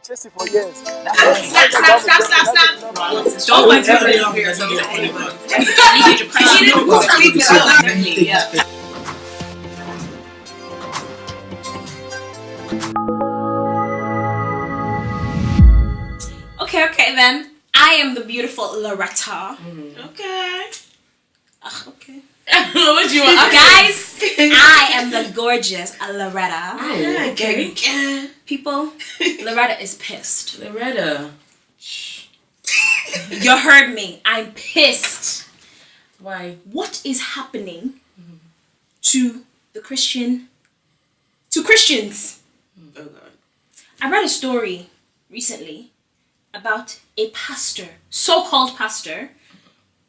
chased it for years. Stop. Don't want to hear something. Okay then. I am the beautiful Loretta. Okay. Okay. What do you want? Guys, I am the gorgeous Loretta. Okay. People, Loretta is pissed. Loretta. You heard me. I'm pissed. Why? What is happening to Christians? Oh God. I read a story recently about a pastor, so-called pastor,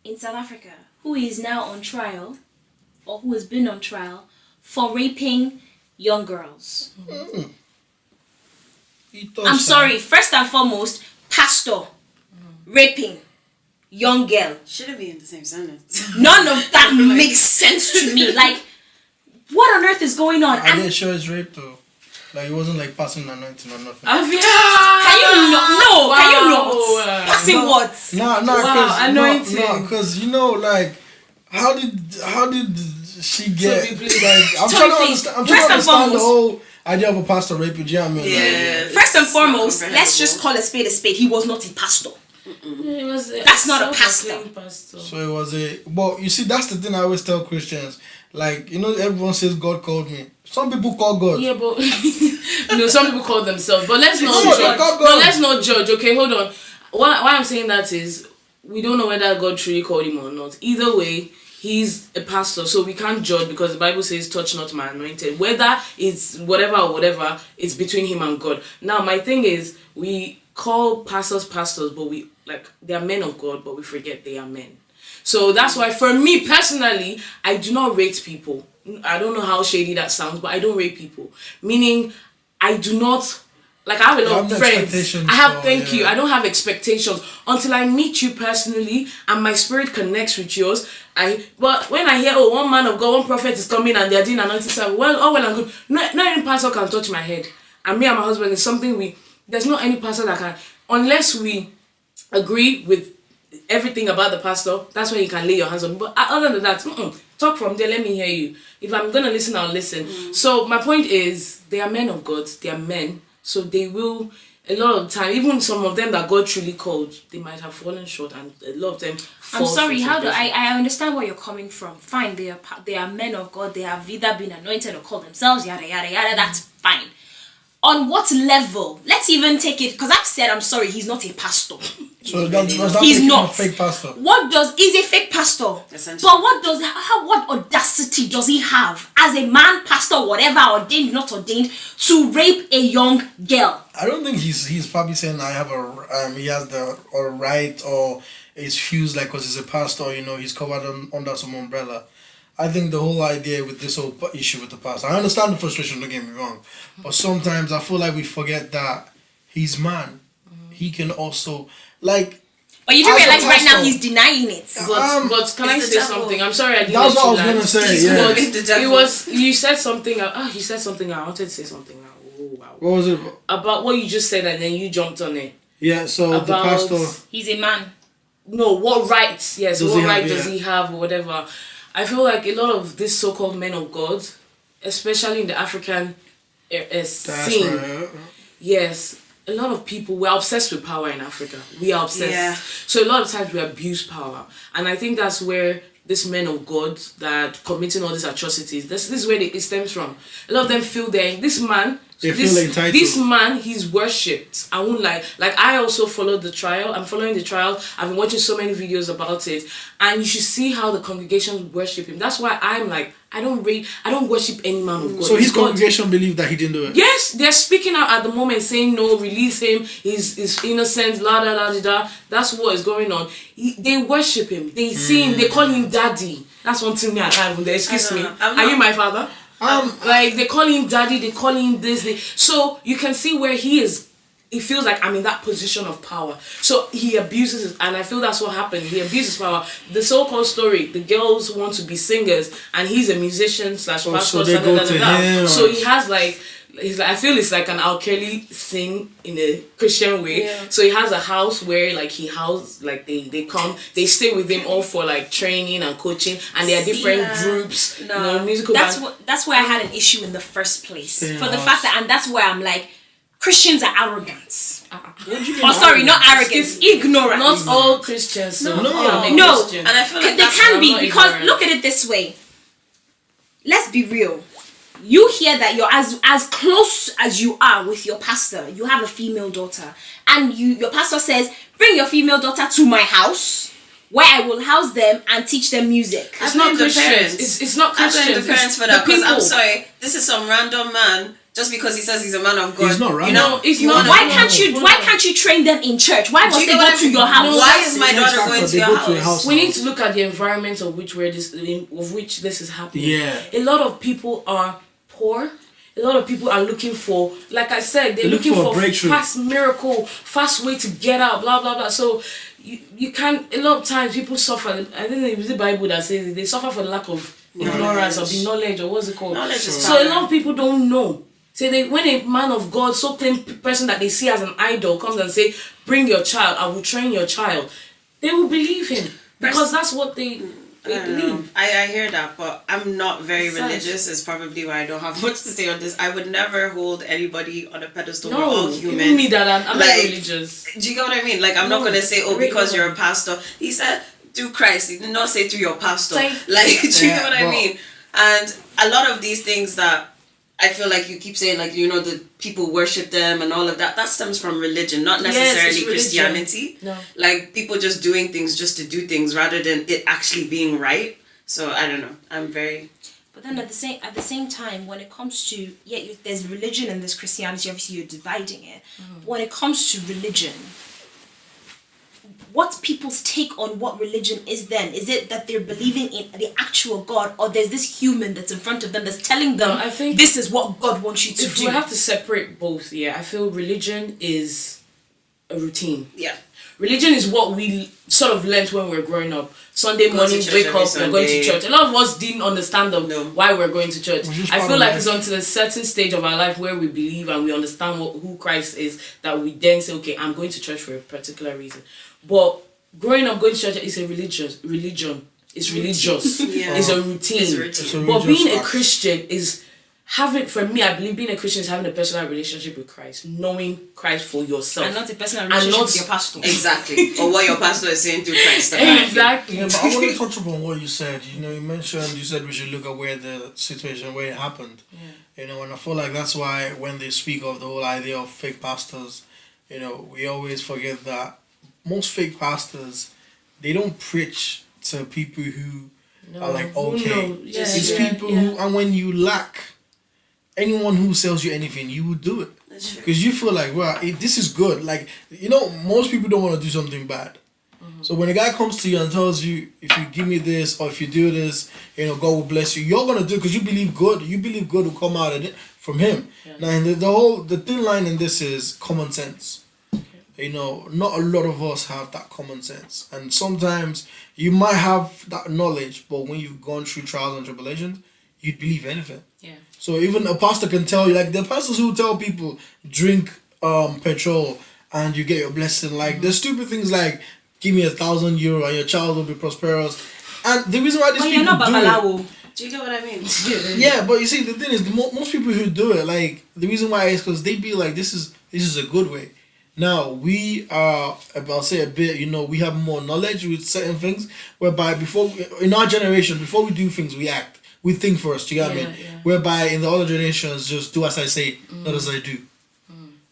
in South Africa, who is now on trial, or who has been on trial, for raping young girls. I'm sorry, first and foremost, pastor raping young girl. Shouldn't be in the same sentence. None of that makes sense to me. Like, what on earth is going on? I didn't sure it's rape though. Like, it wasn't like passing anointing or nothing. Can you not? No, wow. can you not? Passing what? No, because you know, like, how did she get? Like, I'm trying to understand the whole idea of a pastor raping. Do you know what I mean? Yeah. First and foremost, let's just call a spade a spade. He was not a pastor. That's not a pastor. So it was well, you see, that's the thing I always tell Christians. Like, you know, everyone says God called me. Some people call God. Yeah, but some people call themselves. But let's not judge. Let's not judge. Okay, hold on. Why I'm saying that is we don't know whether God truly called him or not. Either way, he's a pastor, so we can't judge because the Bible says, "Touch not my anointed." Whether it's whatever, it's between him and God. Now, my thing is, we call pastors, but they are men of God, but we forget they are men. So that's why, for me personally, I do not rate people. I don't know how shady that sounds, but I don't rate people. Meaning, I do not, I have a lot of friends. I don't have expectations until I meet you personally and my spirit connects with yours. But when I hear, one man of God, one prophet is coming and they're doing anointing service, well and good. Not any pastor can touch my head. And me and my husband is something there's not any pastor that can, unless we agree with everything about the pastor, that's when you can lay your hands on me. But other than that, talk from there, let me hear you. If I'm going to listen, I'll listen. So my point is, they are men of God, they are men, so they will, a lot of the time, even some of them that God truly called, they might have fallen short, and a lot of them fall. I'm sorry, I understand where you're coming from. Fine, they are men of God, they have either been anointed or called themselves, yada yada yada, that's fine. On what level? Let's even take it, because I've said, I'm sorry, he's not a pastor. So that he's not a fake pastor. He's a fake pastor. But what audacity does he have as a man, pastor, whatever, ordained, not ordained, to rape a young girl? I don't think he's probably saying he has the right, or it's fused because he's a pastor, he's covered under some umbrella. I think the whole idea with this whole issue with the pastor, I understand the frustration, don't get me wrong, but sometimes I feel like we forget that he's man. He can also, but you do realize right now he's denying it. But can I say something? I'm sorry I didn't. That's what I was gonna say. You said something. He said something. I wanted to say something now. Oh, wow. What was it about? What you just said, and then you jumped on it. Yeah. So the pastor. He's a man. No. What rights? Yes. What right does he have, or whatever? I feel like a lot of these so-called men of God, especially in the African scene, right. Yes. A lot of people, we're obsessed with power in Africa. We are obsessed. Yeah. So a lot of times we abuse power. And I think that's where these men of God that committing all these atrocities, this is where it stems from. A lot of them feel this man, he's worshipped. I won't lie. I also followed the trial. I'm following the trial. I've been watching so many videos about it. And you should see how the congregation worship him. That's why I'm I don't worship any man of God. So his congregation believed that he didn't do it? Yes, they're speaking out at the moment saying, no, release him, he's innocent, la da da da. That's what is going on. They worship him, they see him, they call him daddy. That's one thing I have there. Excuse me. Are you my father? They call him daddy, they call him this. So you can see where he is. He feels like I'm in that position of power. So he abuses it, and I feel that's what happened. He abuses power. The so-called story, the girls want to be singers, and he's a musician / pastor. So they go to him. So he has I feel it's like an R. Kelly thing in a Christian way. Yeah. So he has a house where like they come, they stay with him all for like training and coaching, and there are different groups. No, musical that's why I had an issue in the first place. Yeah. For the fact that, and that's why I'm like, Christians are arrogant. Oh, sorry, not arrogance, ignorant. Not all Christians. So No. Christian. And I feel like They can be, not because ignorant. look at it this way. Let's be real. You hear that you're as close as you are with your pastor. You have a female daughter, and your pastor says, "Bring your female daughter to my house, where I will house them and teach them music." It's not Christians. It's not I blame Christians. the parents It's for that, the because I'm people. sorry, this is some random man. Just because he says he's a man of God, He's not random. you know, It's you not. wanna- Why can't you train them in church? Why must you they get go what I to mean? your house? Why is my Next daughter factor, going to they your go to a house? house. We need to look at the environment of which this is happening. Yeah. A lot of people are poor. A lot of people are looking for, like I said, they're looking for a breakthrough. fast miracle, fast way to get out, blah blah blah. So you can, a lot of times people suffer. I think it's the Bible that says they suffer for the lack of ignorance or the knowledge, or what's it called? Knowledge is so a power. lot of people don't know. So when a man of God, so claimed person that they see as an idol, comes and say, "Bring your child, I will train your child," they will believe him because that's what they I don't know. believe. I hear that, but I'm not very It's sad. religious. Is probably why I don't have much to say on this. I would never hold anybody on a pedestal. We're No, all even human. me that I'm not Like, religious. Do you get what I mean? Like, I'm not No, gonna say, oh, really because not. you're a pastor. He said through Christ. He did not say through your pastor. Like- Like, do you Yeah, get what I well- mean? And a lot of these things that I feel like you keep saying, like, you know, the people worship them and all of that. That stems from religion, not Yes, necessarily it's religion. Christianity. No. Like, people just doing things just to do things rather than it actually being right. So I don't know. I'm very. But then at the same time, when it comes to there's religion and there's Christianity. Obviously, you're dividing it. When it comes to religion, what's people's take on what religion is? Then is it that they're believing in the actual God, or there's this human that's in front of them that's telling them, I think this is what God wants you to if do? we have to separate both, I feel religion is a routine. Yeah. Religion is what we sort of learnt when we were growing up. Sunday Go to morning, church wake every up, we're going to Sunday. church. A lot of us didn't understand why we're going to church. It's just I part feel of like life. it's until a certain stage of our life where we believe and we understand who Christ is that we then say, okay, I'm going to church for a particular reason. But growing up, going to church is a religion. It's religious. Yeah. It's a routine. It's a routine. It's a But religious being a act. Christian is for me, I believe being a Christian is having a personal relationship with Christ, knowing Christ for yourself. and not a personal And relationship not- with your pastor. Exactly. Or what your pastor is saying through Christ. apparently. Exactly. Yeah, but I want to touch upon what you said. You know, you said we should look at where the situation, where it happened. You know, and I feel like that's why when they speak of the whole idea of fake pastors, you know, we always forget that most fake pastors, they don't preach to people who are like, who okay. know? Yeah, It's yeah, people yeah. who, and when you lack anyone who sells you anything, you will do it. That's true. Because you feel like, well, this is good. Like, you know, most people don't want to do something bad. So when a guy comes to you and tells you, if you give me this or if you do this, you know, God will bless you, you're going to do it because you believe good. You believe good will come out of it from him. Yeah. Now, and the thin line in this is common sense. You know, not a lot of us have that common sense. And sometimes you might have that knowledge, but when you've gone through trials and tribulations, you'd believe anything. Yeah. So even a pastor can tell you, like the pastors who tell people drink petrol and you get your blessing. Like there's stupid things like give me €1,000 and your child will be prosperous. And the reason why these But people you're not do it, babalawo. Do you get what I mean? yeah, but you see the thing is most people who do it, like the reason why is because they be like this is a good way. Now we are about say a bit, you know, we have more knowledge with certain things whereby in our generation before we do things we act. We think first, you get what I mean? Yeah. Whereby in the other generations, just do as I say, not as I do.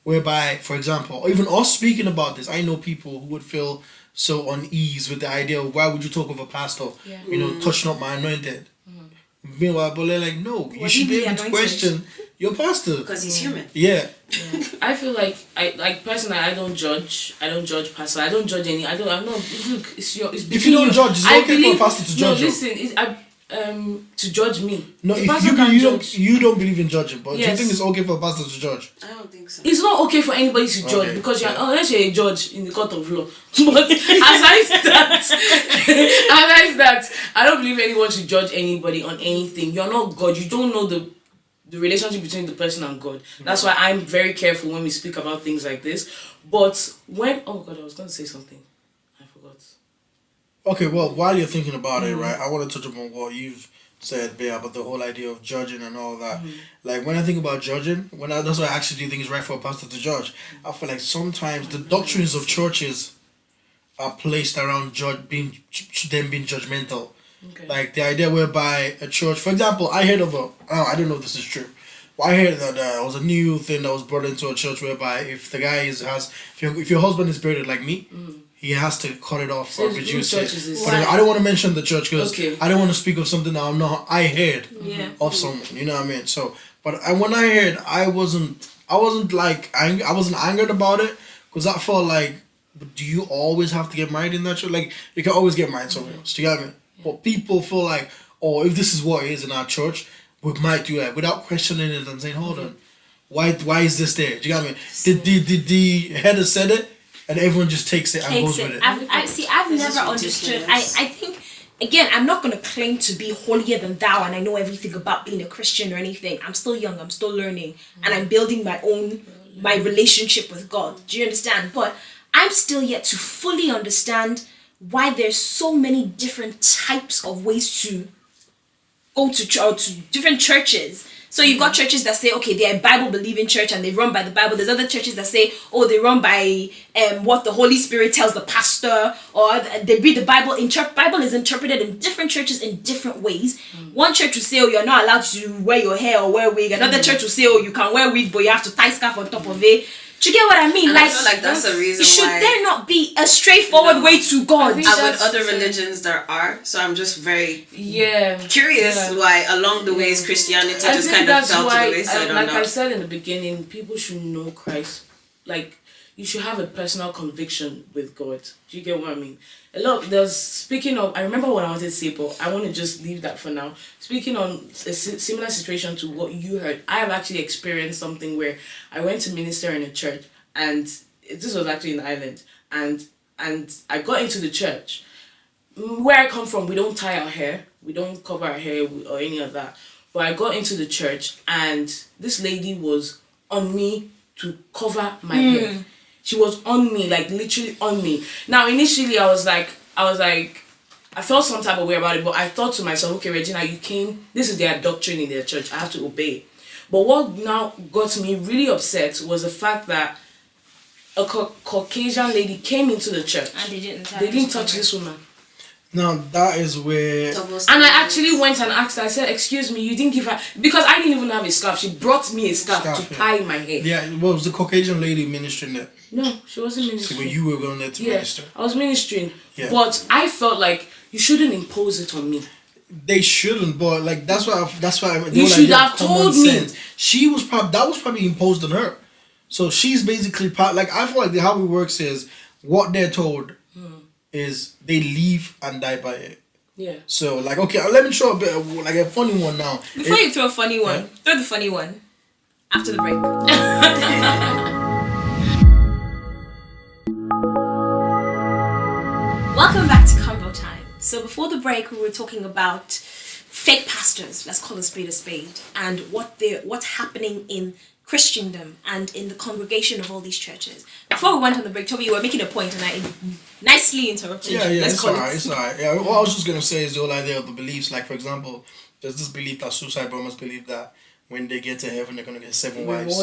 Whereby, for example, or even us speaking about this, I know people who would feel so unease with the idea of why would you talk of a pastor, Yeah. you know, touch not my anointed. Meanwhile, but they're like, no, you Was should he be really able to anointed? question your pastor. Because he's human. Yeah. I feel like personally I don't judge pastor. I don't judge any. I'm not look. It's If between you don't judge, it's I okay believe, for a pastor to judge No, you. listen, to judge me. No, The if pastor you can don't judge. you don't believe in judging, but do you Yes. think it's okay for a pastor to judge? I don't think so. It's not okay for anybody to judge Okay, because you're yeah. unless you're a judge in the court of law. But aside that, I don't believe anyone should judge anybody on anything. You're not God. You don't know the the relationship between the person and God. That's why I'm very careful when we speak about things like this. But when I was going to say something, I forgot. Okay, well, while you're thinking about it, right, I want to touch upon what you've said, Bea, about the whole idea of judging and all that. Like, when I think about judging, that's why I actually do think it's right for a pastor to judge. I feel like sometimes the doctrines of churches are placed around them being judgmental. Okay. Like the idea whereby a church, for example, I heard of I don't know if this is true. But I heard that there was a new thing that was brought into a church whereby if the guy if your husband is bearded like me, he has to cut it off or reduce it. But I don't want to mention the church because I don't want to speak of something that I heard of someone. You know what I mean? So, but when I heard, I wasn't like I wasn't angered about it because I felt like, do you always have to get married in that church? Like you can always get married somewhere else. Do you get me? But people feel like, if this is what it is in our church, we might do that without questioning it and saying, hold on, why is this there? Do you get me? Did the header said it and everyone just takes it and goes with it? I've never understood. I think, again, I'm not going to claim to be holier than thou and I know everything about being a Christian or anything. I'm still young, I'm still learning, and I'm building my relationship with God. Do you understand? But I'm still yet to fully understand why there's so many different types of ways to go to different churches. So you've got churches that say, okay, they're a Bible-believing church and they run by the Bible. There's other churches that say, they run by what the Holy Spirit tells the pastor, or they read the Bible. Bible is interpreted in different churches in different ways. One church will say, you're not allowed to wear your hair or wear wig. Another church will say, you can wear wig, but you have to tie scarf on top of it. Do you get what I mean? And I feel like that's a reason should there not be a straightforward way to God? And with other religions there are. So I'm just very curious why along the ways Christianity just kind of fell to the wayside. I said in the beginning, people should know Christ. Like, you should have a personal conviction with God. Do you get what I mean? Speaking of, I remember what I wanted to say, but I want to just leave that for now. Speaking on a similar situation to what you heard, I have actually experienced something where I went to minister in a church, and this was actually in Ireland, and I got into the church. Where I come from, we don't tie our hair, we don't cover our hair or any of that. But I got into the church, and this lady was on me to cover my hair. She was on me, like literally on me. Now, initially, I was like, I felt some type of way about it, but I thought to myself, okay, Regina, you came, this is their doctrine in their church, I have to obey. But what now got me really upset was the fact that a Caucasian lady came into the church. And they didn't touch this woman. Now, that is where... And I actually went and asked her, I said, excuse me, you didn't give her... Because I didn't even have a scarf. She brought me a scarf to tie my hair. Yeah, well, was the Caucasian lady ministering there? No, she wasn't ministering. So you were going there to minister? I was ministering. Yeah. But I felt like you shouldn't impose it on me. They shouldn't, but like that's why you should have told me. She was probably imposed on her. So she's basically like, I feel like how it works is what they're told is they leave and die by it. Yeah. So like, okay, let me show a bit of like a funny one now. Before you throw a funny one, throw the funny one after the break. Welcome back to ConvoTime. So before the break, we were talking about fake pastors, let's call a spade, and what's happening in Christendom and in the congregation of all these churches. Before we went on the break, Toby, you were making a point and I nicely interrupted you. Yeah, it's alright. Yeah, what I was just going to say is the whole idea of the beliefs. Like, for example, there's this belief that suicide bombers believe that when they get to heaven, they're going to get 7 wives.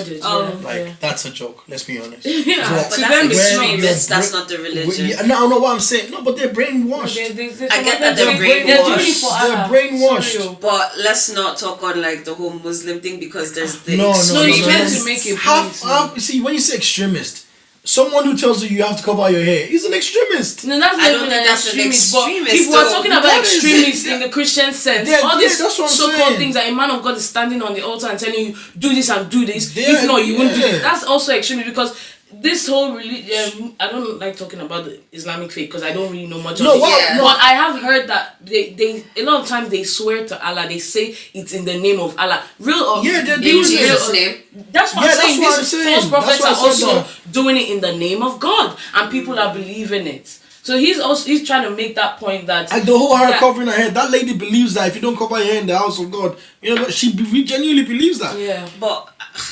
That's a joke, let's be honest. But that's not the religion. No, what I'm saying. No, but they're brainwashed. I get that they're brainwashed. They're brainwashed. But let's not talk on like the whole Muslim thing because there's the No, you meant to make a point. See, when you say extremist, someone who tells you have to cover your hair is an extremist. No, that's not even an extremist. But if we're talking about extremists in the Christian sense, all these so-called things that a man of God is standing on the altar and telling you, do this and do this. If not, you won't do this. That's also extremist because this whole religion, I don't like talking about the Islamic faith because I don't really know much of it. But I have heard that they a lot of times they swear to Allah. They say it's in the name of Allah. Real or they're doing Jesus' name. That's what I'm saying. These false prophets are also doing it in the name of God, and people are believing it. So he's trying to make that point that and the whole hair covering her head. That lady believes that if you don't cover your hair in the house of God, she genuinely believes that. Yeah. But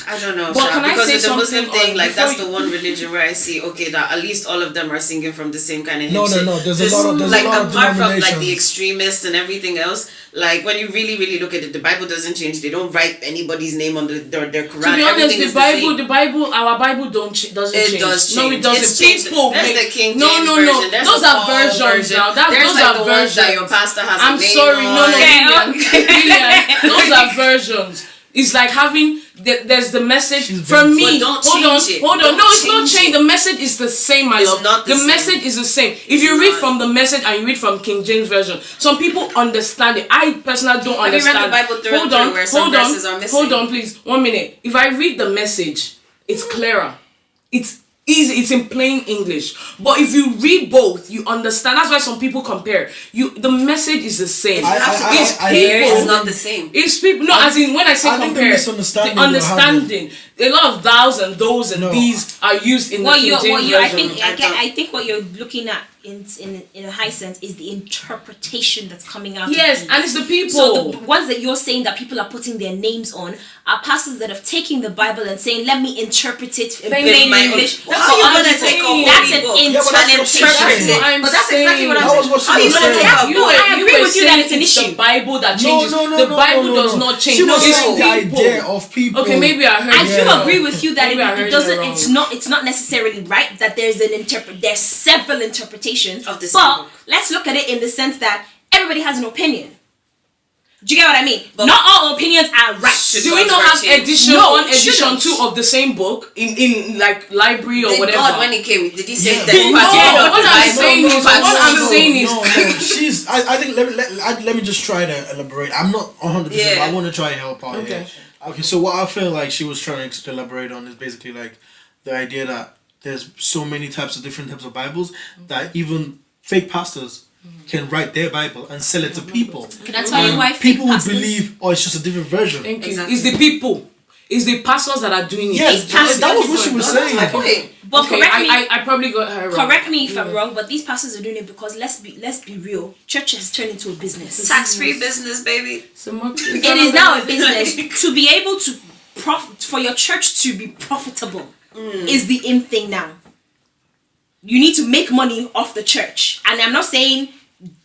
I don't know, But can I because say with the Muslim something thing, like that's before the one religion where I see that at least all of them are singing from the same kind of No. shit. There's a lot of apart from like the denominations. extremists and everything else, like when you really, really look at it, the Bible doesn't change. They don't write anybody's name on their Quran. To be honest, Everything is the Bible, our Bible doesn't change. It does change. No, it doesn't. It's changed. People There's make the King no. James version. There's Those the are Paul versions version. now. There's Those like are the versions. ones that your pastor has I'm a name sorry, on. no, Okay. Lillian, those are versions. It's like having there's the message from me. But don't Hold on. change it. No, Don't it's not change changed. it. The message is the same, my It's love. not the same. Message is the same. If you read from the message and you read from King James version, some people understand it. I personally don't Have you read understand. the Bible through and through where some verses are missing? Hold on, please. 1 minute. If I read the message, it's clearer. It's easy. It's in plain English. But if you read both, you understand. That's why some people compare. The message is the same. It's not the same. It's people. No, as in when I say compare, the understanding. A lot of thous and those and these are used in the King James version. I think what you're looking at in a high sense is the interpretation that's coming out. Yes, and it's the people. So the ones that you're saying that people are putting their names on are pastors that have taken the Bible and saying, "Let me interpret it in plain English." How are you gonna take a holy book and interpret it? But that's exactly what I'm saying. How are you gonna take a book? I agree with you that it's an issue. The Bible that changes. The Bible does not change. She was It's saying the people. idea of people. Okay, maybe I heard. I do agree with you that Maybe I it heard doesn't. you wrong. It's not necessarily right that there's there's several interpretations Of the same but book. let's look at it in the sense that everybody has an opinion. Do you get what I mean? Not all opinions are right. Do we not have edition No, 1, edition shouldn't. 2 of the same book in like library or Did whatever? God, when he came, did he say Yeah. that? No, what I'm saying is, she's. I think let me just try to elaborate. I'm not 100%. Yeah. But I want to try and help out. Okay. Here. Okay. So what I feel like she was trying to elaborate on is basically like the idea that there's so many different types of Bibles that even fake pastors can write their Bible and sell it to people. Can I tell you why fake People will pastors? believe, oh, it's just a different version. Thank you. Exactly. It's the people. It's the pastors that are doing it. Yes, that was what she was saying. But Okay, correct me. I probably got her wrong. Correct me if I'm wrong, but these pastors are doing it because let's be real. Church has turned into a business. Tax-free business, baby. It is now a business. To be able to for your church to be profitable is the in thing now. You need to make money off the church, and I'm not saying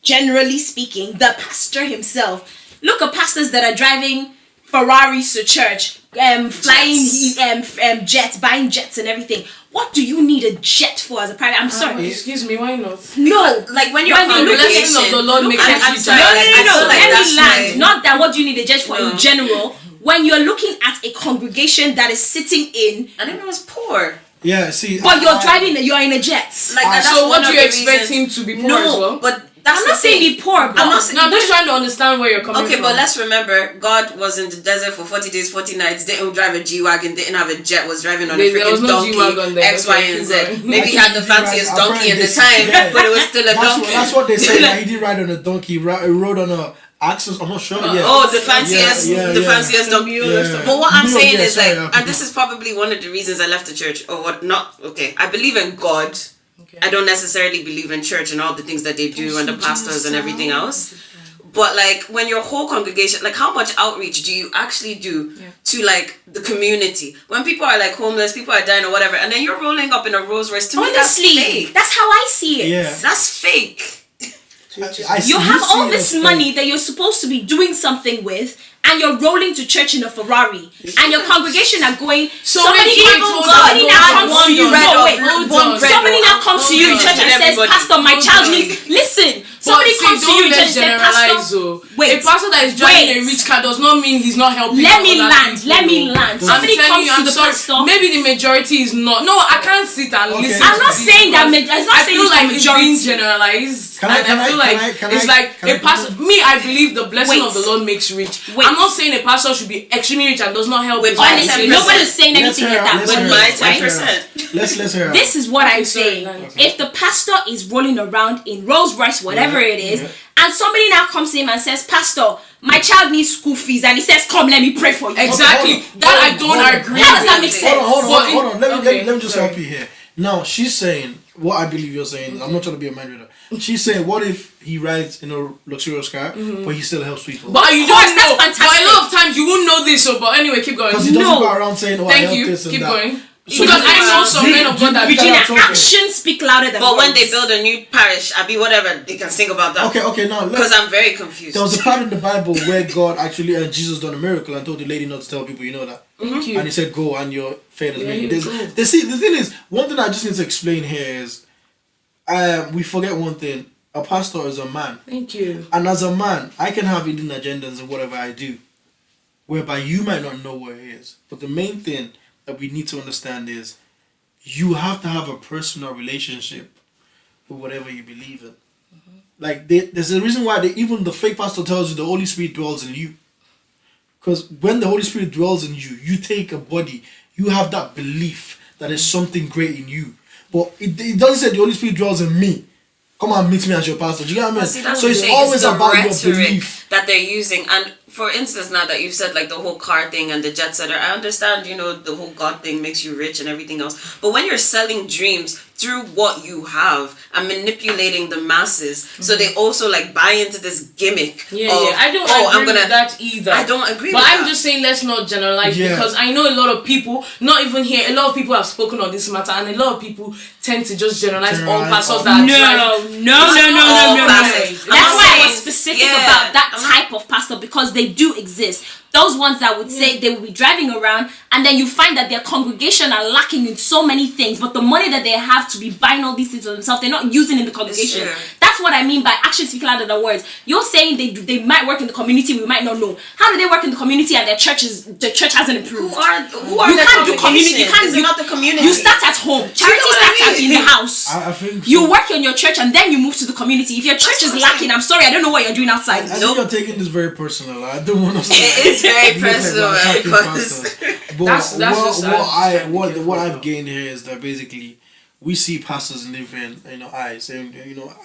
generally speaking the pastor himself. Look at pastors that are driving Ferraris to church, flying jets, buying jets and everything. What do you need a jet for as a private? I'm sorry. Excuse me, why not? No, Like when you're When you look at The blessing of the Lord makes I'm it rich. sorry. no. I feel like Let that's me land. my- Not that what do you need a jet for No. in general. When you're looking at a congregation that is sitting in, And everyone was poor. Yeah, see. but you're in a jet. Like that's So one what do of you the expect reasons- him to be poor No, as well? but that's I'm not saying be poor, but I'm not saying. No, I'm just trying to understand where you're coming Okay, from. but let's remember, God was in the desert for 40 days, 40 nights, didn't drive a G-Wagon, didn't have a jet, was driving on a There was freaking no donkey, G-Wagon there. X, Y, Okay, and keep Z. going. Maybe he had the fanciest donkey in the time, but it was still a donkey. That's what they say. Like, he didn't ride on a donkey. He rode on a axis. I'm not sure. Yeah. Oh, the fanciest, the fanciest donkey. Yeah. But what I'm Mule, saying yeah, is sorry, like, and this is probably one of the reasons I left the church, or what not, okay, I believe in God. I don't necessarily believe in church and all the things that they do and the pastors and everything else. But like when your whole congregation, like how much outreach do you actually do to like the community? When people are like homeless, people are dying or whatever, and then you're rolling up in a Rolls Royce. To me, that's Honestly, fake. that's how I see it. Yeah. That's fake. You have all this money that you're supposed to be doing something with, and you're rolling to church in a Ferrari, and your congregation are going. Somebody now comes to you. Somebody now comes to you in church and says, "Pastor, my child needs." Listen, somebody comes to you in church and says, "Pastor, wait." A pastor that is driving a rich car does not mean he's not helping. Let me other land. people. Let me land. Somebody comes to the pastor. Maybe the majority is not. No, I can't sit and listen. I'm to not this saying that. because I'm not I saying feel it's like the it's majority. being generalized. Can I- and can I I- feel can like I- can it's I- like can a I- pastor. Me, I believe the blessing Wait. of the Lord makes rich. Wait. I'm not saying a pastor should be extremely rich and does not help. With his my congregation. 10%. Nobody's saying anything like that. Let's But hear my it. 10%. Let's hear it. this is what I'm sorry, saying. okay. If the pastor is rolling around in Rolls Royce, whatever it is, and somebody now comes to him and says, "Pastor, my child needs school fees," and he says, "Come, let me pray for you." Exactly. Hold on. That I don't agree. How does that with. make sense? Hold on. Let me Okay, just sorry. help you here. Now, she's saying, what I believe you're saying, I'm not trying to be a mind reader. She's saying, what if he rides in a luxurious car, but he still helps people? But you don't know. But a lot of times you won't know this, but anyway, keep going. Because he doesn't go around saying, I help this and keep that. going. So because I know some men of God that Regina, actions speak louder than But words. when they build a new parish, whatever, they can sing about that. Okay, now because I'm very confused. There was a part in the Bible where God actually Jesus done a miracle and told the lady not to tell people, you know that. Thank you. And he said, go and your faith is made. The thing is, one thing I just need to explain here is, we forget one thing. A pastor is a man. Thank you. And as a man, I can have hidden agendas in whatever I do, whereby you might not know what it is. But the main thing that we need to understand is, you have to have a personal relationship with whatever you believe in. Like, there's a reason why even the fake pastor tells you the Holy Spirit dwells in you. Because when the Holy Spirit dwells in you, you take a body, you have that belief that there's something great in you. But it doesn't say the Holy Spirit dwells in me. Come and meet me as your pastor. Do you get what I mean? So it's always about your belief that they're using. And for instance, now that you've said like the whole car thing and the jet setter, I understand, the whole God thing makes you rich and everything else. But when you're selling dreams through what you have and manipulating the masses, so they also like buy into this gimmick. I don't agree with that either. I don't agree but with I'm that. just saying let's not generalize because I know a lot of people, not even here, a lot of people have spoken on this matter and a lot of people tend to just generalize all pastors that No. That's why I was specific about that type of pastor, because they do exist. Those ones that would say they will be driving around and then you find that their congregation are lacking in so many things, but the money that they have to be buying all these things for themselves, they're not using in the congregation. That's what I mean by actions speak louder than words. You're saying they might work in the community, we might not know. How do they work in the community and the church hasn't improved? Who are you can't do community. You not the community. You start at home. Charity starts out in the house. I think so. You work on your church and then you move to the community. If your church is lacking, I'm sorry, I don't know what you're doing outside. I think you're taking this very personal. I don't want to say it's very personal because what I've gained here is that basically we see pastors in different eyes, and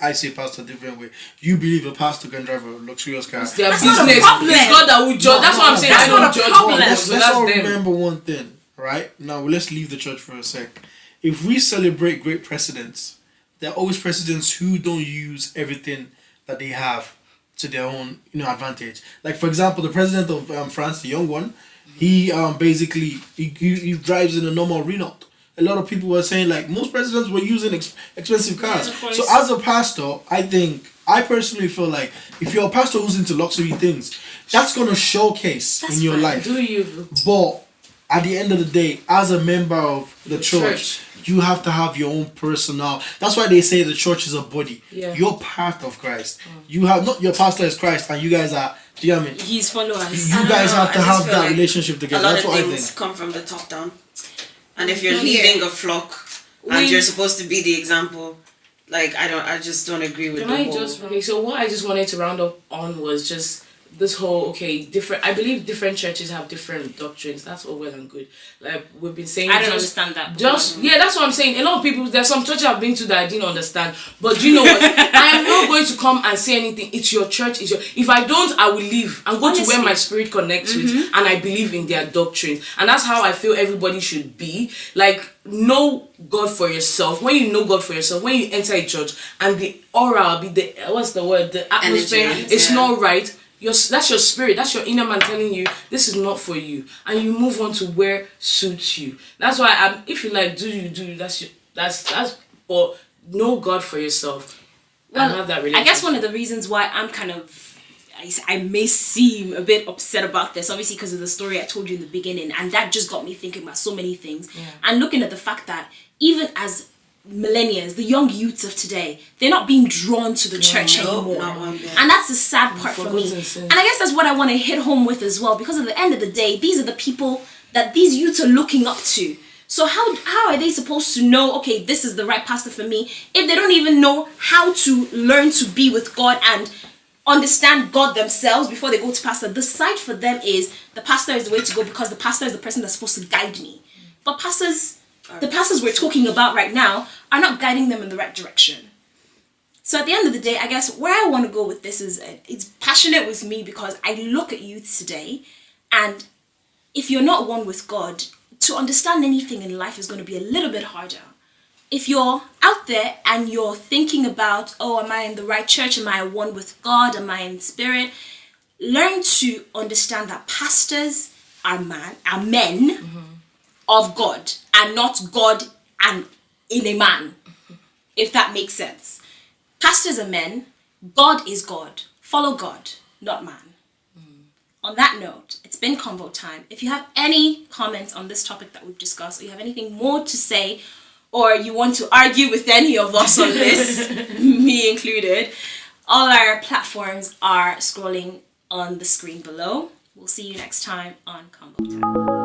I see pastor different way. You believe a pastor can drive a luxurious car. It's their that's business. Not a problem. It's God that will judge. That's what I'm saying. That's I don't not a judge problem. Let's all them. remember one thing, right? Now let's leave the church for a sec. If we celebrate great presidents, there are always presidents who don't use everything that they have to their own advantage. Like for example, the president of France, the young one, he basically he drives in a normal Renault. A lot of people were saying like most presidents were using expensive cars. So as a pastor, I personally feel like if you're a pastor who's into luxury things, that's gonna showcase in your life. Do you? But at the end of the day, as a member of the church, you have to have your own personal. That's why they say the church is a body. Yeah. You're part of Christ. You have not your pastor is Christ, and you guys are. Do you know what I mean? His followers. You guys have to have that relationship together. A lot That's of what things I think. come from the top down. And if you're leading a flock and you're supposed to be the example, like I just don't agree with So what I just wanted to round up on was just this whole different. I believe different churches have different doctrines. That's all well and good. Like we've been saying, I don't understand that. That's what I'm saying. A lot of people. There's some churches I've been to that I didn't understand. But you know what? I am not going to come and say anything. It's your church. If I don't, I will leave and go to where my spirit connects with, and I believe in their doctrine. And that's how I feel everybody should be. Like know God for yourself. When you know God for yourself, when you enter a church and the aura, the atmosphere is not right. That's your spirit, that's your inner man telling you this is not for you, and you move on to where suits you. That's why if you like do that's but know God for yourself and have that relationship. I guess one of the reasons why I'm kind of I may seem a bit upset about this, obviously because of the story I told you in the beginning, and that just got me thinking about so many things, and looking at the fact that even as millennials, the young youths of today, they're not being drawn to the church anymore. And that's the sad part for me. And I guess that's what I want to hit home with as well, because at the end of the day, these are the people that these youths are looking up to. So how are they supposed to know, okay, this is the right pastor for me, if they don't even know how to learn to be with God and understand God themselves before they go to pastor? The side for them is the pastor is the way to go, because the pastor is the person that's supposed to guide me. But the pastors we're talking about right now are not guiding them in the right direction. So at the end of the day, I guess where I want to go with this is, it's passionate with me because I look at youth today, and if you're not one with God, to understand anything in life is going to be a little bit harder. if you're out there and you're thinking about, oh, am I in the right church? Am I one with God? Am I in spirit? Learn to understand that pastors are men of God, and not God and in a man, if that makes sense. Pastors are men, God is God. Follow God, not man. On that note, it's been Convo Time. If you have any comments on this topic that we've discussed, or you have anything more to say, or you want to argue with any of us on this, me included, all our platforms are scrolling on the screen below. We'll see you next time on Convo Time.